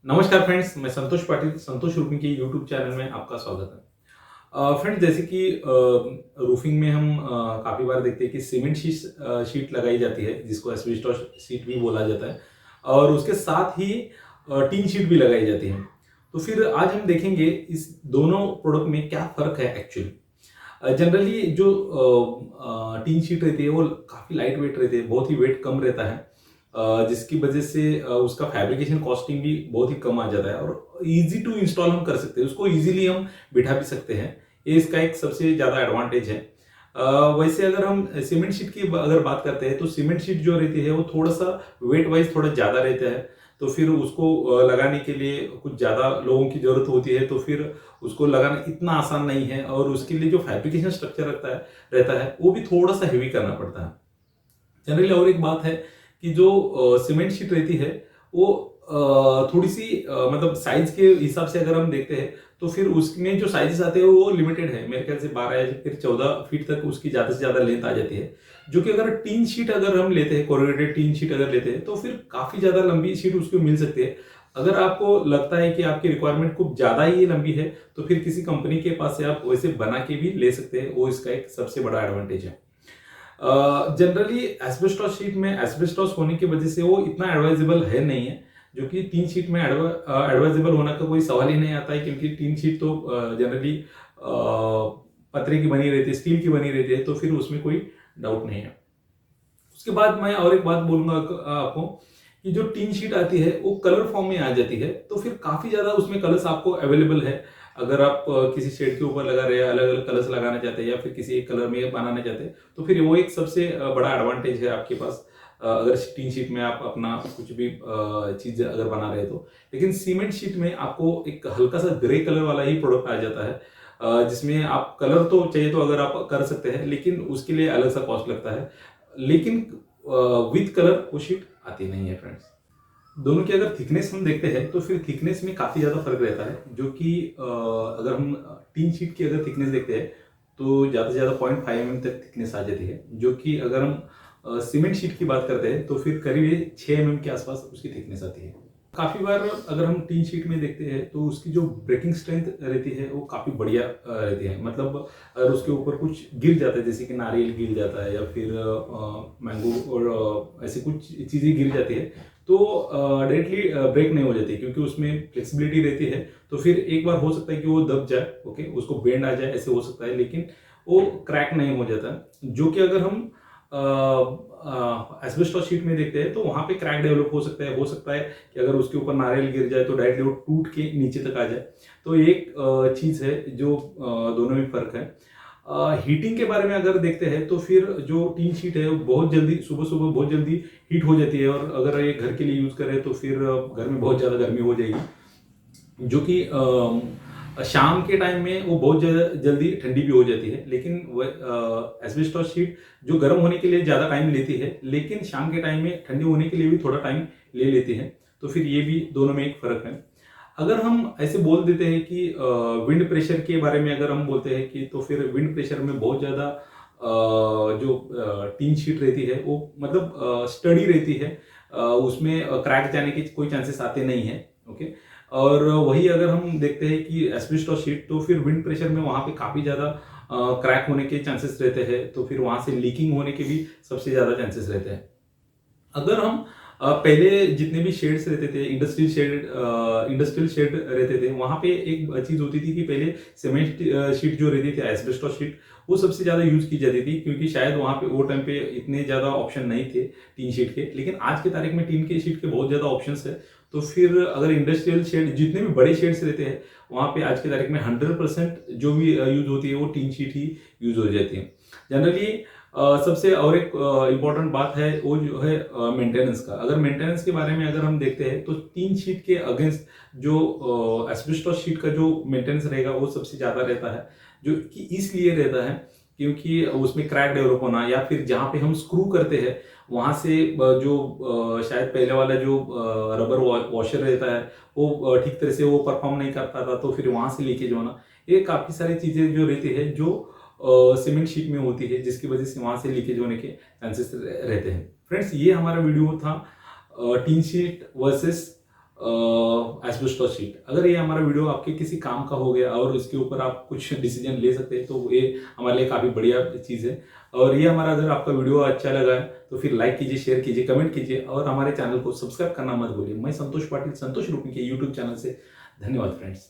नमस्कार फ्रेंड्स, मैं संतोष पाटिल, संतोष रूफिंग के यूट्यूब चैनल में आपका स्वागत है। फ्रेंड्स, जैसे कि रूफिंग में हम काफ़ी बार देखते हैं कि सीमेंट शीट लगाई जाती है, जिसको एस्बेस्टॉस शीट भी बोला जाता है, और उसके साथ ही टीन शीट भी लगाई जाती है। तो फिर आज हम देखेंगे इस दोनों प्रोडक्ट में क्या फ़र्क है एक्चुअली। जनरली जो टीन शीट रहती है वो काफ़ी लाइट वेट रहती है, बहुत ही वेट कम रहता है, जिसकी वजह से उसका फैब्रिकेशन कॉस्टिंग भी बहुत ही कम आ जाता है और इजी टू इंस्टॉल हम कर सकते हैं, उसको इजीली हम बिठा भी सकते हैं। ये इसका एक सबसे ज़्यादा एडवांटेज है। वैसे अगर हम सीमेंट शीट की अगर बात करते हैं तो सीमेंट शीट जो रहती है वो थोड़ा सा वेट वाइज थोड़ा ज़्यादा रहता है, तो फिर उसको लगाने के लिए कुछ ज़्यादा लोगों की ज़रूरत होती है, तो फिर उसको लगाना इतना आसान नहीं है और उसके लिए जो फैब्रिकेशन स्ट्रक्चर रहता है वो भी थोड़ा सा हेवी करना पड़ता है जनरली। और एक बात है कि जो सीमेंट शीट रहती है वो थोड़ी सी मतलब साइज के हिसाब से अगर हम देखते हैं तो फिर उसमें जो साइजेस आते हैं वो लिमिटेड है, मेरे ख्याल से 12 या फिर 14 फीट तक उसकी ज़्यादा से ज़्यादा लेंथ आ जाती है। जो कि अगर टीन शीट अगर हम लेते हैं, कोरुगेटेड टीन शीट अगर लेते हैं, तो फिर काफ़ी ज़्यादा लंबी शीट उसको मिल सकती है। अगर आपको लगता है कि आपकी रिक्वायरमेंट कुछ ज़्यादा ही लंबी है तो फिर किसी कंपनी के पास से आप वैसे बना के भी ले सकते हैं, वो इसका एक सबसे बड़ा एडवांटेज है। जनरली एस्बेस्टॉस शीट में एस्बेस्टॉस होने की वजह से वो इतना एडवाइजेबल है नहीं है, जो कि टीन शीट में एडवाइजेबल होने का कोई सवाल ही नहीं आता है, क्योंकि टीन शीट तो जनरली पतरे की बनी रहती है, स्टील की बनी रहती है, तो फिर उसमें कोई डाउट नहीं है। उसके बाद मैं और एक बात बोलूंगा आपको कि जो टीन शीट आती है वो कलर फॉर्म में आ जाती है, तो फिर काफी ज्यादा उसमें कलर्स आपको अवेलेबल है। अगर आप किसी शेड के ऊपर लगा रहे हैं, अलग अलग कलर्स लगाना चाहते हैं या फिर किसी एक कलर में बनाना चाहते हैं, तो फिर वो एक सबसे बड़ा एडवांटेज है आपके पास। अगर टीन शीट में आप अपना कुछ भी चीज अगर बना रहे हैं तो। लेकिन सीमेंट शीट में आपको एक हल्का सा ग्रे कलर वाला ही प्रोडक्ट आ जाता है, जिसमें आप कलर तो चाहिए तो अगर आप कर सकते हैं, लेकिन उसके लिए अलग सा कॉस्ट लगता है। लेकिन विथ कलर वो शीट आती नहीं है फ्रेंड्स। दोनों की अगर थिकनेस हम देखते हैं तो फिर थिकनेस में काफ़ी ज़्यादा फर्क रहता है, जो कि अगर हम टीन शीट की अगर थिकनेस देखते हैं तो ज़्यादा से ज़्यादा 0.5 mm तक थिकनेस आ जाती है, जो कि अगर हम सीमेंट शीट की बात करते हैं तो फिर करीब 6 mm के आसपास उसकी थिकनेस आती है। काफ़ी बार अगर हम टीन शीट में देखते हैं तो उसकी जो ब्रेकिंग स्ट्रेंथ रहती है वो काफ़ी बढ़िया रहती है। मतलब अगर उसके ऊपर कुछ गिर जाता है, जैसे कि नारियल गिर जाता है या फिर मैंगो और ऐसी कुछ चीज़ें गिर जाती है, तो डायरेक्टली ब्रेक नहीं हो जाती, क्योंकि उसमें फ्लेक्सिबिलिटी रहती है। तो फिर एक बार हो सकता है कि वो दब जाए, ओके, उसको बेंड आ जाए, ऐसे हो सकता है, लेकिन वो क्रैक नहीं हो जाता। जो कि अगर हम एस्बेस्टॉस शीट में देखते हैं तो वहां पे क्रैक डेवलप हो सकता है कि अगर उसके ऊपर नारियल गिर जाए तो डायरेक्टली वो टूट के नीचे तक आ जाए। तो एक चीज है जो दोनों में फर्क है। हीटिंग के बारे में अगर देखते हैं तो फिर जो टीन शीट है वो बहुत जल्दी सुबह सुबह बहुत जल्दी हीट हो जाती है, और अगर ये घर के लिए यूज करें तो फिर घर में बहुत ज्यादा गर्मी हो जाएगी, जो कि शाम के टाइम में वो बहुत ज़्यादा जल्दी ठंडी भी हो जाती है। लेकिन एस्बेस्टॉस शीट जो गर्म होने के लिए ज़्यादा टाइम लेती है, लेकिन शाम के टाइम में ठंडी होने के लिए भी थोड़ा टाइम ले लेती है। तो फिर ये भी दोनों में एक फ़र्क है। अगर हम ऐसे बोल देते हैं कि विंड प्रेशर के बारे में अगर हम बोलते हैं कि, तो फिर विंड प्रेशर में बहुत ज़्यादा जो टीन शीट रहती है वो मतलब स्टडी रहती है, उसमें क्रैक जाने के कोई चांसेस आते नहीं हैं, ओके। और वही अगर हम देखते हैं कि एस्बेस्टॉस शीट, तो फिर विंड प्रेशर में वहाँ पे काफ़ी ज़्यादा क्रैक होने के चांसेस रहते हैं, तो फिर वहाँ से लीकिंग होने के भी सबसे ज़्यादा चांसेस रहते हैं। अगर हम पहले जितने भी शेड्स रहते थे, इंडस्ट्रियल शेड रहते थे, वहाँ पे एक चीज़ होती थी कि पहले सीमेंट शीट जो रहती थी, एस्बेस्टॉस शीट, वो सबसे ज़्यादा यूज़ की जाती थी, क्योंकि शायद वहाँ पे वो टाइम पे इतने ज़्यादा ऑप्शन नहीं थे टीन शीट के। लेकिन आज की तारीख में टीन के शीट के बहुत ज़्यादा ऑप्शंस है। तो फिर अगर इंडस्ट्रियल शेड जितने भी बड़े शेड्स रहते हैं, वहाँ पे आज की तारीख में 100% जो भी यूज होती है वो टीन शीट ही यूज हो जाती है जनरली। सबसे और एक इम्पॉर्टेंट बात है वो जो है मेंटेनेंस का। अगर मेंटेनेंस के बारे में अगर हम देखते हैं तो टीन शीट के अगेंस्ट जो एस्बेस्टॉस शीट का जो मेंटेनेंस रहेगा वो सबसे ज़्यादा रहता है, जो कि इसलिए रहता है क्योंकि उसमें क्रैक डेवलप होना या फिर जहाँ पे हम स्क्रू करते हैं वहाँ से जो शायद पहले वाला जो रबर वॉशर रहता है वो ठीक तरह से वो परफॉर्म नहीं करता था, तो फिर वहाँ से लीकेज होना, ये काफ़ी सारी चीज़ें जो रहती है जो सीमेंट शीट में होती है, जिसकी वजह से वहाँ से लीकेज होने के चांसेस रहते हैं। फ्रेंड्स, ये हमारा वीडियो था tin sheet versus asbestos sheet. अगर ये हमारा वीडियो आपके किसी काम का हो गया और इसके ऊपर आप कुछ डिसीजन ले सकते हैं तो ये हमारे लिए काफ़ी बढ़िया चीज़ है। और ये हमारा अगर आपका वीडियो अच्छा लगा है तो फिर लाइक कीजिए, शेयर कीजिए, कमेंट कीजिए और हमारे चैनल को सब्सक्राइब करना मत भूलिए। मैं संतोष पाटिल, संतोष रूपी के यूट्यूब चैनल से। धन्यवाद फ्रेंड्स।